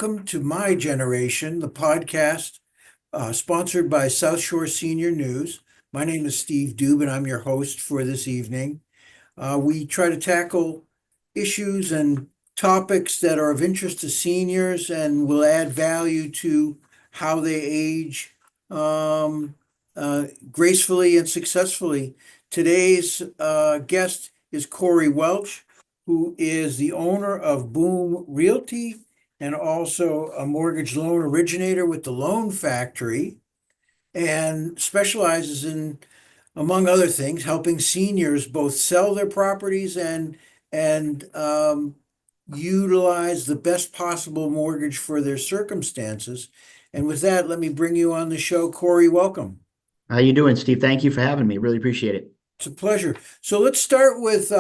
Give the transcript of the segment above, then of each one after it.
welcome to My Generation, the podcast sponsored by South Shore Senior News. My name is Steve Dube, and I'm your host for this evening. We try to tackle issues and topics that are of interest to seniors and will add value to how they age gracefully and successfully. Today's guest is Korey Welch, who is the owner of Boom Realty and also a mortgage loan originator with the Loan Factory, and specializes in, among other things, helping seniors both sell their properties and utilize the best possible mortgage for their circumstances. And with that, let me bring you on the show. Korey, welcome. How you doing, Steve? Thank you for having me. Really appreciate it. It's a pleasure. So let's start with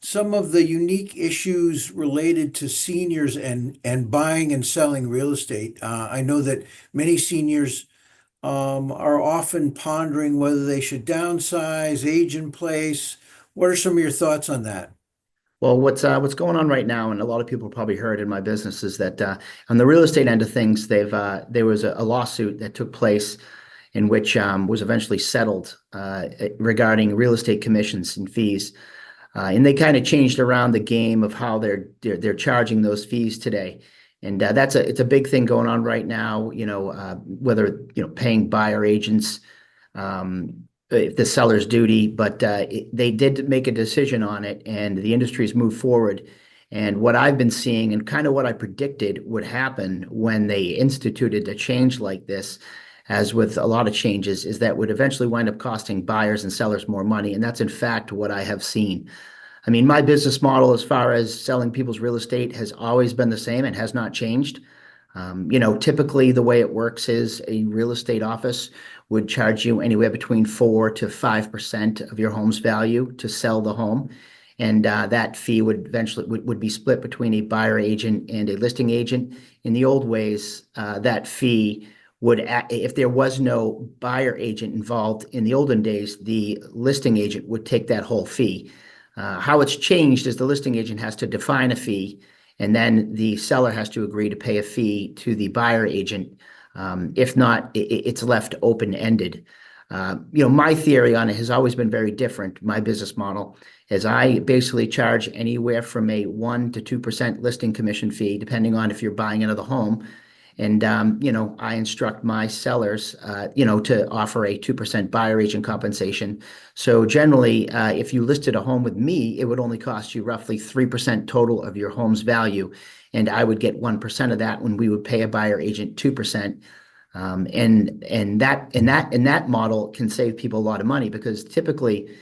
some of the unique issues related to seniors and buying and selling real estate. I know that many seniors are often pondering whether they should downsize, age in place. What are some of your thoughts on that? Well, what's going on right now, and a lot of people probably heard in my business, is that on the real estate end of things, there was a lawsuit that took place in which was eventually settled regarding real estate commissions and fees. And they kind of changed around the game of how they're charging those fees today. And it's a big thing going on right now, whether, paying buyer agents, if the seller's duty, but they did make a decision on it, and the industry's moved forward. And what I've been seeing, and kind of what I predicted would happen when they instituted a change like this, as with a lot of changes, is that would eventually wind up costing buyers and sellers more money. And that's in fact what I have seen. I mean, my business model as far as selling people's real estate has always been the same and has not changed. Typically the way it works is a real estate office would charge you anywhere between 4 to 5% of your home's value to sell the home. And that fee would eventually would be split between a buyer agent and a listing agent. In the old ways, that fee would, if there was no buyer agent involved in the olden days, the listing agent would take that whole fee. How it's changed is the listing agent has to define a fee, and then the seller has to agree to pay a fee to the buyer agent. If not, it's left open-ended. My theory on it has always been very different. My business model is I basically charge anywhere from a 1 to 2% listing commission fee, depending on if you're buying another home. And, I instruct my sellers, to offer a 2% buyer agent compensation. So generally, if you listed a home with me, it would only cost you roughly 3% total of your home's value. And I would get 1% of that when we would pay a buyer agent 2%. And that model can save people a lot of money, because typically,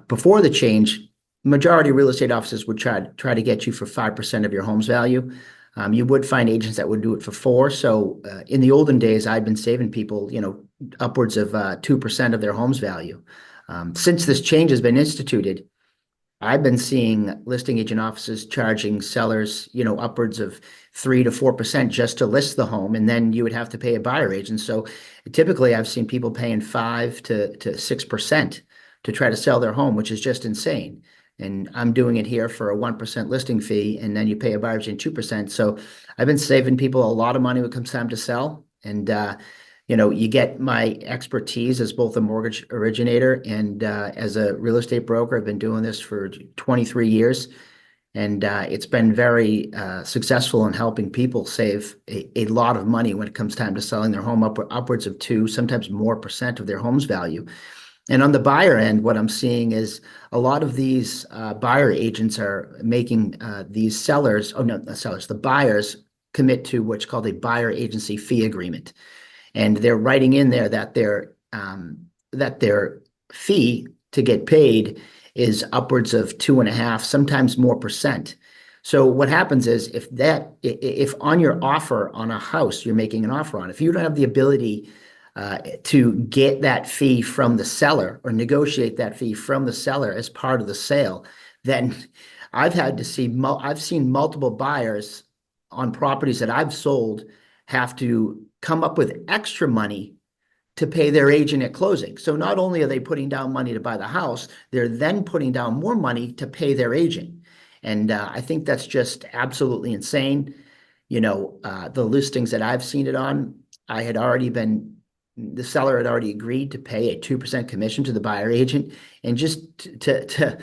before the change, majority of real estate offices would try to get you for 5% of your home's value. You would find agents that would do it for 4. So in the olden days, I've been saving people, upwards of 2% of their home's value. Since this change has been instituted, I've been seeing listing agent offices charging sellers, upwards of 3 to 4% just to list the home, and then you would have to pay a buyer agent. So typically, I've seen people paying 5 to 6% to try to sell their home, which is just insane. And I'm doing it here for a 1% listing fee, and then you pay a buyer agent 2%. So I've been saving people a lot of money when it comes time to sell. And, you get my expertise as both a mortgage originator and as a real estate broker. I've been doing this for 23 years, and it's been very successful in helping people save a lot of money when it comes time to selling their home, upwards of 2, sometimes more percent of their home's value. And on the buyer end, what I'm seeing is a lot of these buyer agents are making these sellers, the buyers commit to what's called a buyer agency fee agreement. And they're writing in there that their fee to get paid is upwards of 2.5, sometimes more percent. So what happens is if on your offer on a house you're making an offer on, if you don't have the ability to get that fee from the seller or negotiate that fee from the seller as part of the sale, then I've seen multiple buyers on properties that I've sold have to come up with extra money to pay their agent at closing. So not only are they putting down money to buy the house, they're then putting down more money to pay their agent. And I think that's just absolutely insane. the listings that I've seen it on, the seller had already agreed to pay a 2% commission to the buyer agent. And just to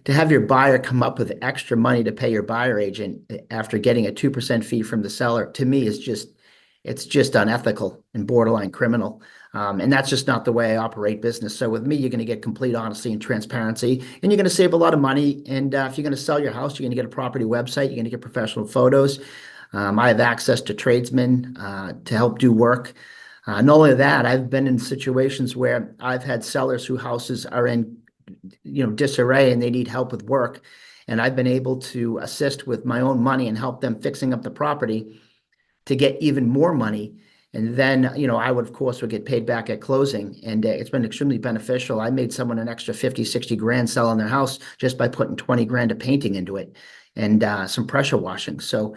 have your buyer come up with extra money to pay your buyer agent after getting a 2% fee from the seller, to me it's just unethical and borderline criminal. And that's just not the way I operate business. So with me, you're going to get complete honesty and transparency, and you're going to save a lot of money. And if you're going to sell your house, you're going to get a property website, you're going to get professional photos. I have access to tradesmen to help do work. Not only that, I've been in situations where I've had sellers whose houses are in, disarray and they need help with work. And I've been able to assist with my own money and help them fixing up the property to get even more money. And then, I would, of course, would get paid back at closing. And it's been extremely beneficial. I made someone an extra 50, 60 grand selling their house just by putting 20 grand of painting into it and some pressure washing. So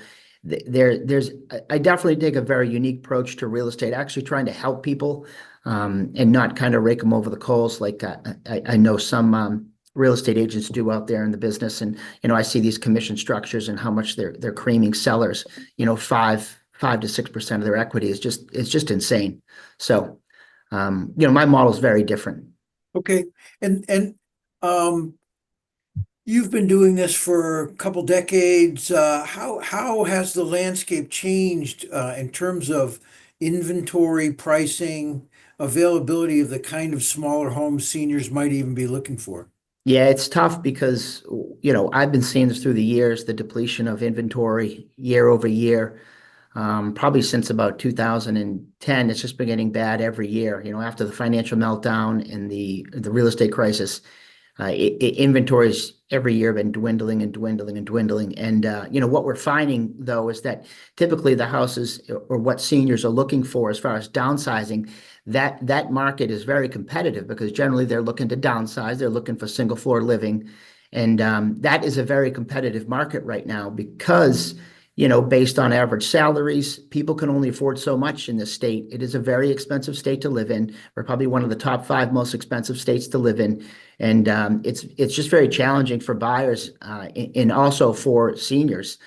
I definitely take a very unique approach to real estate, actually trying to help people and not kind of rake them over the coals like I know some real estate agents do out there in the business. And, I see these commission structures and how much they're creaming sellers, 5 to 6% of their equity it's just insane. So, my model is very different. Okay. And you've been doing this for a couple decades. How has the landscape changed in terms of inventory, pricing, availability of the kind of smaller homes seniors might even be looking for? Yeah, it's tough because, I've been seeing this through the years, the depletion of inventory year over year. Probably since about 2010, it's just been getting bad every year. After the financial meltdown and the real estate crisis, inventories every year have been dwindling and dwindling and dwindling. And what we're finding though is that typically the houses or what seniors are looking for as far as downsizing, that market is very competitive because generally they're looking to downsize, they're looking for single floor living, and that is a very competitive market right now because based on average salaries, people can only afford so much in this state. It is a very expensive state to live in. We're probably one of the top 5 most expensive states to live in. And it's just very challenging for buyers and also for seniors.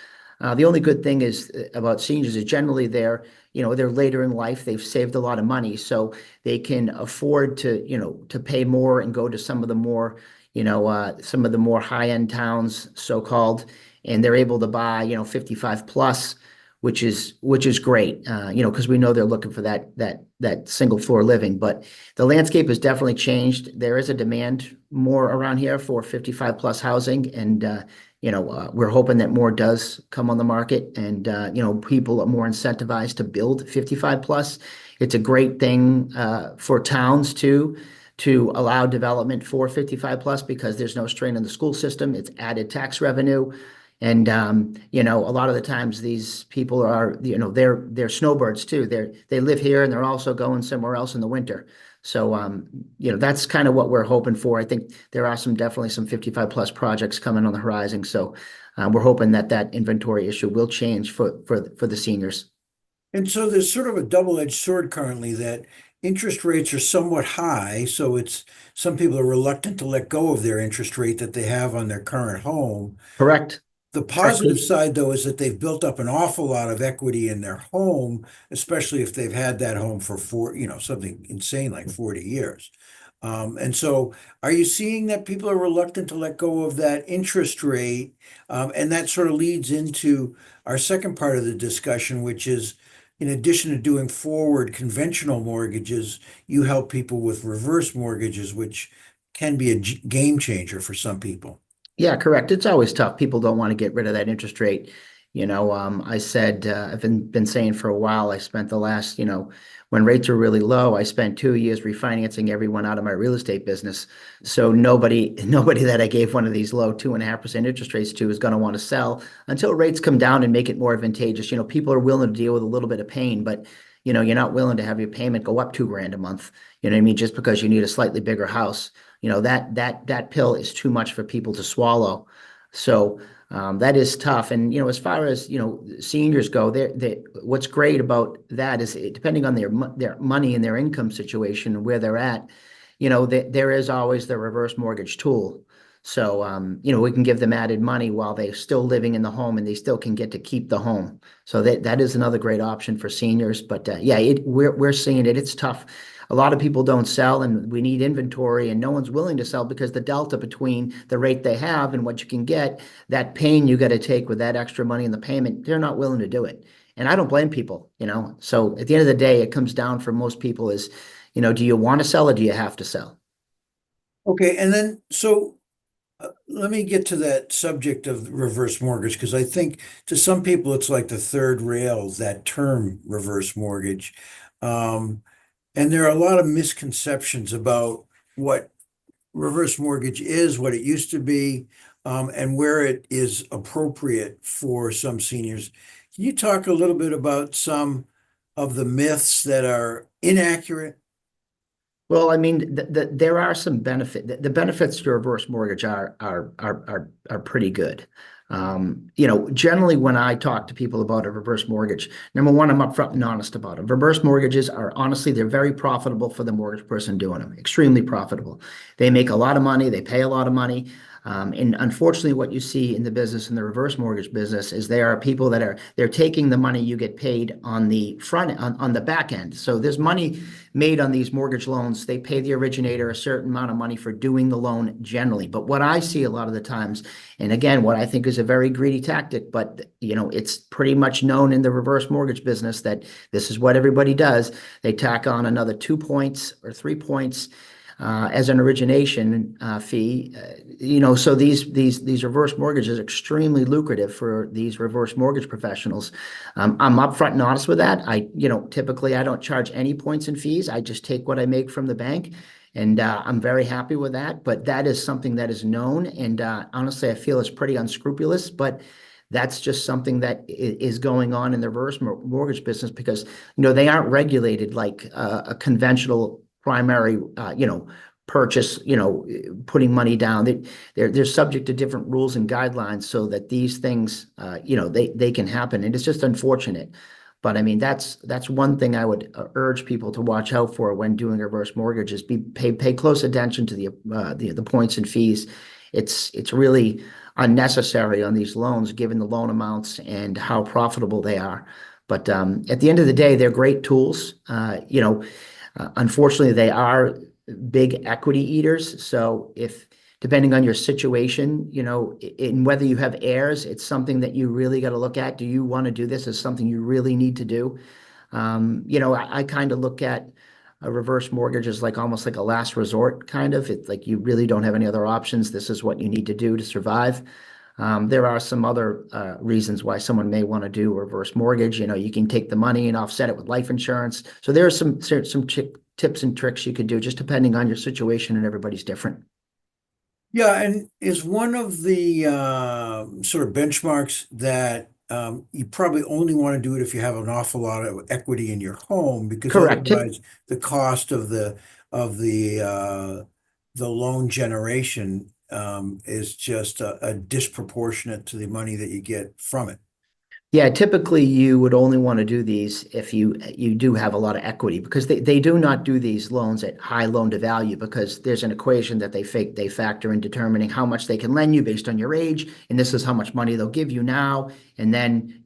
The only good thing is about seniors is generally they're later in life, they've saved a lot of money, so they can afford to pay more and go to some of the more high-end towns, so-called, and they're able to buy 55 plus, which is great, because we know they're looking for that single floor living. But the landscape has definitely changed. There is a demand more around here for 55 plus housing, and we're hoping that more does come on the market, and people are more incentivized to build 55 plus. It's a great thing for towns too, to allow development for 55 plus because there's no strain on the school system. It's added tax revenue. And a lot of the times these people are, they're snowbirds too. They live here and they're also going somewhere else in the winter. So that's kind of what we're hoping for. I think there are definitely some 55 plus projects coming on the horizon. So we're hoping that inventory issue will change for the seniors. And so there's sort of a double-edged sword currently that interest rates are somewhat high. So some people are reluctant to let go of their interest rate that they have on their current home. Correct. The positive side, though, is that they've built up an awful lot of equity in their home, especially if they've had that home for something insane like 40 years. And so are you seeing that people are reluctant to let go of that interest rate? And that sort of leads into our second part of the discussion, which is, in addition to doing forward conventional mortgages, you help people with reverse mortgages, which can be a game changer for some people. Yeah, correct. It's always tough. People don't want to get rid of that interest rate. I said, I've been saying for a while, I spent the last, when rates were really low, I spent 2 years refinancing everyone out of my real estate business. So nobody that I gave one of these low 2.5% interest rates to is going to want to sell until rates come down and make it more advantageous. People are willing to deal with a little bit of pain, but you're not willing to have your payment go up 2 grand a month. You know what I mean? Just because you need a slightly bigger house. That pill is too much for people to swallow. So that is tough. And as far as seniors go, what's great about that is depending on their money and their income situation and where they're at, there is always the reverse mortgage tool. So, we can give them added money while they're still living in the home and they still can get to keep the home. So that is another great option for seniors. But yeah, we're seeing it. It's tough. A lot of people don't sell, and we need inventory, and no one's willing to sell because the delta between the rate they have and what you can get, that pain you got to take with that extra money in the payment, they're not willing to do it. And I don't blame people. So at the end of the day, it comes down for most people is, do you want to sell or do you have to sell? Okay, and then let me get to that subject of reverse mortgage because I think to some people it's like the third rail, that term reverse mortgage. Um, and there are a lot of misconceptions about what reverse mortgage is, what it used to be, and where it is appropriate for some seniors. Can you talk a little bit about some of the myths that are inaccurate? Well, I mean, there are some the benefits to reverse mortgage are pretty good. Generally when I talk to people about a reverse mortgage, number one, I'm upfront and honest about it. Reverse mortgages are honestly, they're very profitable for the mortgage person doing them, extremely profitable. They make a lot of money, they pay a lot of money. And unfortunately, what you see in the business, in the reverse mortgage business, is there are people they're taking the money you get paid on the on the back end. So there's money made on these mortgage loans. They pay the originator a certain amount of money for doing the loan generally. But what I see a lot of the times, and again, what I think is a very greedy tactic, but it's pretty much known in the reverse mortgage business that this is what everybody does. They tack on another 2 points or 3 points as an origination fee. So these reverse mortgages are extremely lucrative for these reverse mortgage professionals. I'm upfront and honest with that. Typically I don't charge any points and fees. I just take what I make from the bank. And I'm very happy with that. But that is something that is known. And honestly, I feel it's pretty unscrupulous. But that's just something that is going on in the reverse mortgage business because, they aren't regulated like a conventional primary, purchase, putting money down. They're subject to different rules and guidelines so that these things, they can happen. And it's just unfortunate. But I mean, that's one thing I would urge people to watch out for when doing a reverse mortgage is pay close attention to the points and fees. It's really unnecessary on these loans, given the loan amounts and how profitable they are. But at the end of the day, they're great tools. Unfortunately, they are big equity eaters. So depending on your situation, in whether you have heirs, it's something that you really got to look at. Do you want to do this as something you really need to do? I kind of look at a reverse mortgage as like almost like a last resort kind of. It's like you really don't have any other options. This is what you need to do to survive. There are some other reasons why someone may want to do a reverse mortgage. You can take the money and offset it with life insurance. So there are some tips and tricks you could do just depending on your situation, and everybody's different. Yeah, and is one of the sort of benchmarks that you probably only want to do it if you have an awful lot of equity in your home, because Correct. otherwise the cost of the loan generation is just a disproportionate to the money that you get from it. Yeah, typically you would only want to do these if you do have a lot of equity because they do not do these loans at high loan to value because there's an equation that they factor in determining how much they can lend you based on your age, and this is how much money they'll give you now. And then,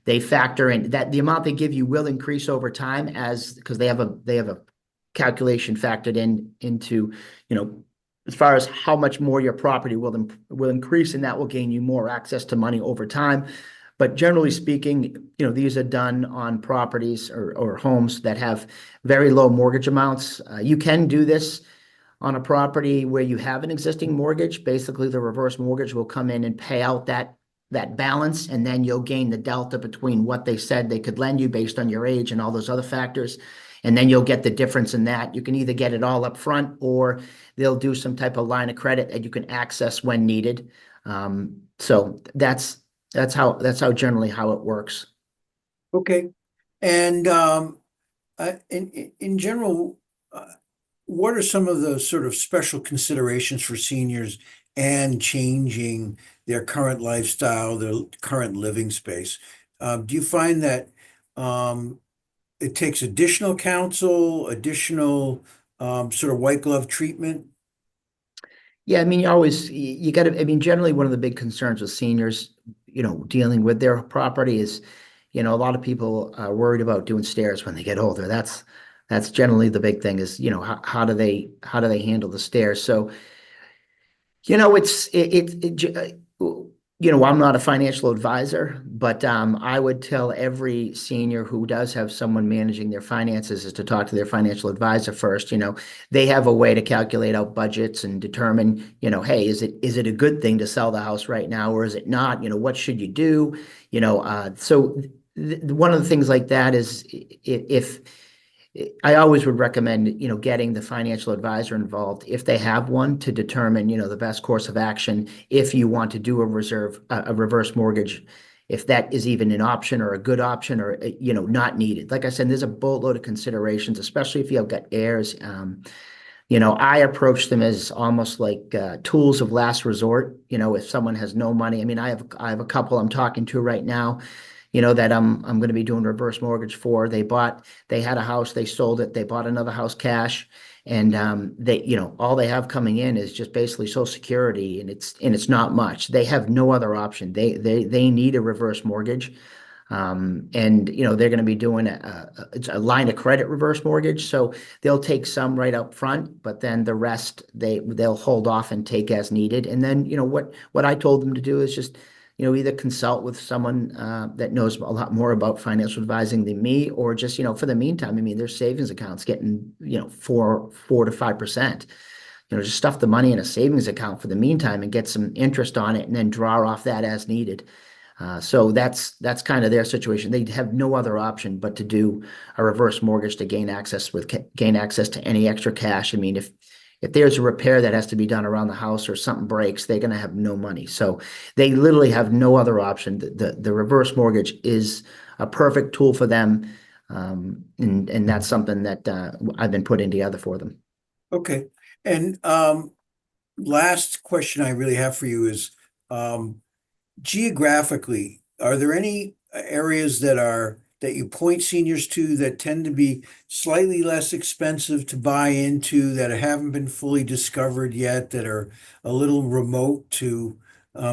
they factor in that the amount they give you will increase over time because they have a calculation factored into, as far as how much more your property will increase, and that will gain you more access to money over time. But generally speaking, these are done on properties or homes that have very low mortgage amounts. You can do this on a property where you have an existing mortgage. Basically, the reverse mortgage will come in and pay out that balance, and then you'll gain the delta between what they said they could lend you based on your age and all those other factors. And then you'll get the difference in that. You can either get it all up front or they'll do some type of line of credit that you can access when needed. So that's generally how it works. Okay. And in general, what are some of the sort of special considerations for seniors and changing their current lifestyle, their current living space? Do you find that it takes additional counsel, additional sort of white glove treatment? Yeah, I mean, you always you got to. I mean, generally, one of the big concerns with seniors, dealing with their property is, a lot of people are worried about doing stairs when they get older. That's generally the big thing is, how do they handle the stairs? So, it's I'm not a financial advisor, but I would tell every senior who does have someone managing their finances is to talk to their financial advisor first. They have a way to calculate out budgets and determine, hey, is it a good thing to sell the house right now, or is it not? What should you do? So one of the things like that is if I always would recommend, getting the financial advisor involved if they have one to determine, the best course of action if you want to do a reverse mortgage, if that is even an option or a good option or, not needed. Like I said, there's a boatload of considerations, especially if you've got heirs. I approach them as almost like tools of last resort. If someone has no money, I mean, I have a couple I'm talking to right now, that I'm going to be doing reverse mortgage for. They had a house, they sold it, they bought another house cash, and all they have coming in is just basically Social Security, and it's not much. They have no other option. They need a reverse mortgage. And they're going to be doing it's a line of credit reverse mortgage, so they'll take some right up front, but then the rest they'll hold off and take as needed. And then what I told them to do is just either consult with someone that knows a lot more about financial advising than me, or just for the meantime, I mean, their savings accounts getting 4 to 5%. Just stuff the money in a savings account for the meantime and get some interest on it, and then draw off that as needed. So that's kind of their situation. They have no other option but to do a reverse mortgage to gain access to any extra cash. I mean, if there's a repair that has to be done around the house or something breaks, they're going to have no money. So they literally have no other option. The reverse mortgage is a perfect tool for them, and that's something that I've been putting together for them. Okay. And last question I really have for you is, geographically, are there any areas that you point seniors to that tend to be slightly less expensive to buy into, that haven't been fully discovered yet, that are a little remote to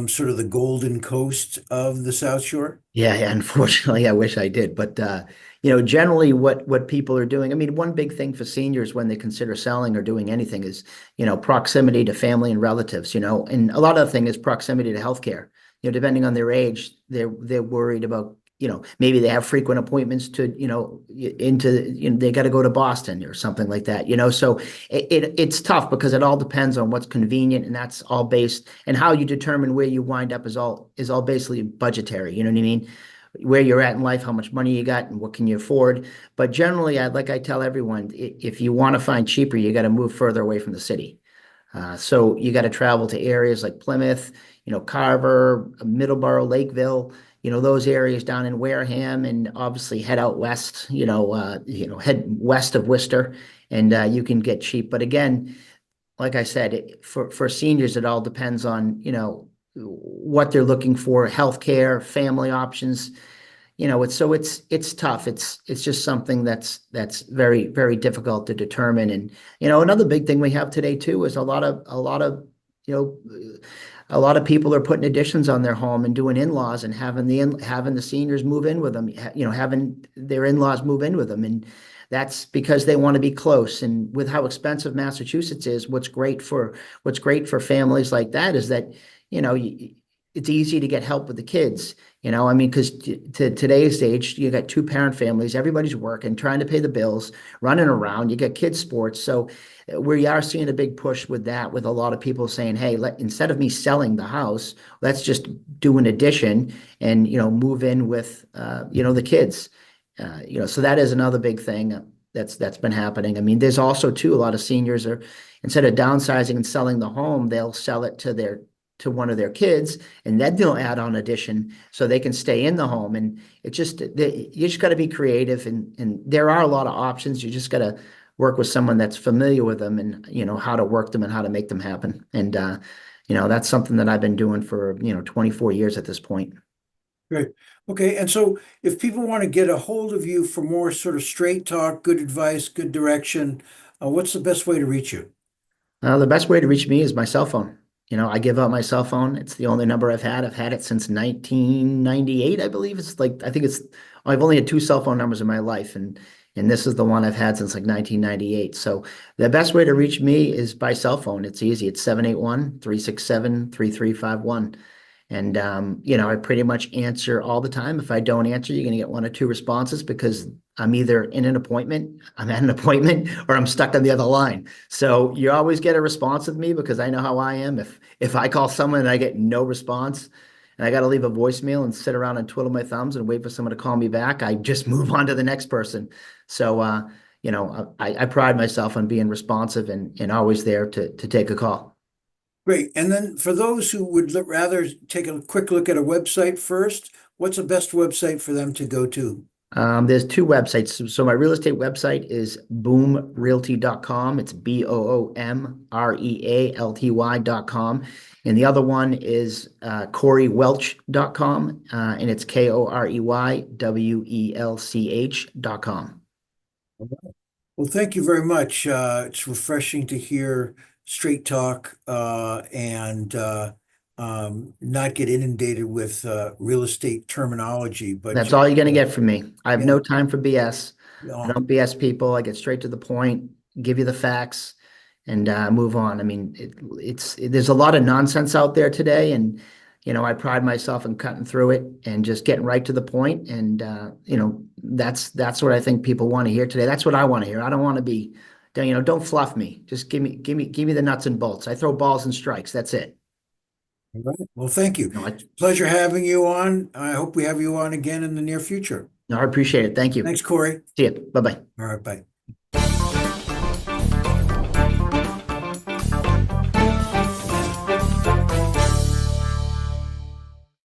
sort of the Golden Coast of the South Shore? Yeah, unfortunately, I wish I did. But generally what people are doing, I mean, one big thing for seniors when they consider selling or doing anything is, proximity to family and relatives, and a lot of the thing is proximity to healthcare. Depending on their age, they're worried about, maybe they have frequent appointments to, they got to go to Boston or something like that, so it's tough because it all depends on what's convenient, and that's all based, and how you determine where you wind up is all basically budgetary, you know what I mean? Where you're at in life, how much money you got, and what can you afford. But generally, like I tell everyone, if you want to find cheaper, you got to move further away from the city. So you got to travel to areas like Plymouth, Carver, Middleborough, Lakeville, those areas down in Wareham, and obviously head out west, head west of Worcester, and you can get cheap. But again, like I said, for seniors, it all depends on, what they're looking for, healthcare, family options. It's tough. It's just something that's very, very difficult to determine. And another big thing we have today too is you know a lot of people are putting additions on their home and doing in-laws and having the seniors move in with them, having their in-laws move in with them. And that's because they want to be close. And with how expensive Massachusetts is, what's great for families like that is that, it's easy to get help with the kids. I mean, because to today's age, you got two-parent families, everybody's working, trying to pay the bills, running around, you got kids' sports. So we are seeing a big push with that, with a lot of people saying, hey, instead of me selling the house, let's just do an addition and, move in with, the kids. So that is another big thing that's been happening. I mean, there's also too, a lot of seniors are, instead of downsizing and selling the home, they'll sell it to one of their kids, and then they'll add on addition so they can stay in the home. And you just got to be creative, and there are a lot of options. You just got to work with someone that's familiar with them, and how to work them and how to make them happen. And that's something that I've been doing for 24 years at this point. Great. Okay. And so if people want to get a hold of you for more sort of straight talk, good advice, good direction, what's the best way to reach you? The best way to reach me is my cell phone. I give out my cell phone. It's the only number I've had. I've had it since 1998, I believe. I've only had two cell phone numbers in my life, and this is the one I've had since like 1998. So the best way to reach me is by cell phone. It's easy. It's 781-367-3351. And I pretty much answer all the time. If I don't answer, you're gonna get one or two responses because I'm either in an appointment, I'm at an appointment, or I'm stuck on the other line. So you always get a response with me because I know how I am. If I call someone and I get no response and I got to leave a voicemail and sit around and twiddle my thumbs and wait for someone to call me back, I just move on to the next person. So I pride myself on being responsive and always there to take a call. Great. And then for those who would rather take a quick look at a website first, what's the best website for them to go to? There's two websites. So my real estate website is boomrealty.com. It's BOOMREALTY.com. And the other one is koreywelch.com. And it's KOREYWELCH.com. Well, thank you very much. It's refreshing to hear straight talk and not get inundated with real estate terminology, but That's just, all you're going to get from me. I have yeah, no time for BS. I uh, don't BS people. I get straight to the point, give you the facts, and move on. I mean, there's a lot of nonsense out there today, and I pride myself in cutting through it and just getting right to the point. And that's what I think people want to hear today. That's what I want to hear. I don't want to be, don't fluff me. Just give me the nuts and bolts. I throw balls and strikes. That's it. all right. Well, thank you. No, I, Pleasure having you on. I hope we have you on again in the near future. no, I appreciate it. Thank you. Thanks, Corey. See you. Bye bye. All right, bye.